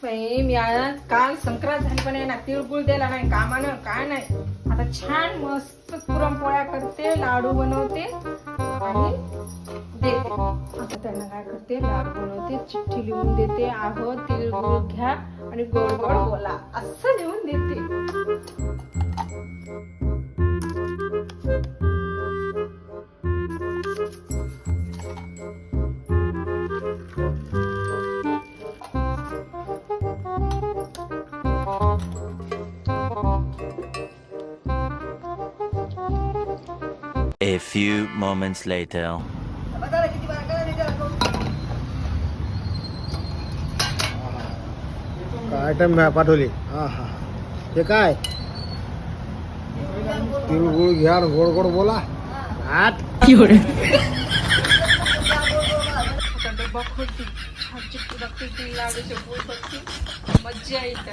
मी आज काल संक्रांत झाली पण ना तिळगुळ दिला नाही कामानं काय नाही. आता छान मस्त पुरणपोळ्या करते, लाडू बनवते आणि देते. आता त्यांना काय करते, लाडू बनवते, चिठ्ठी लिहून देते, आहो तिळगुळ घ्या आणि गोड गोड बोला असं लिहून देते. A few moments later. काय आयटम पाठवली. हा हा ते काय तिळगुळ घ्या आणि गोड गोड बोला. आत डब्बा खोलती, छान चिठ्ठी बघते, लाडूचे पोळ बघते, मज्जा येते.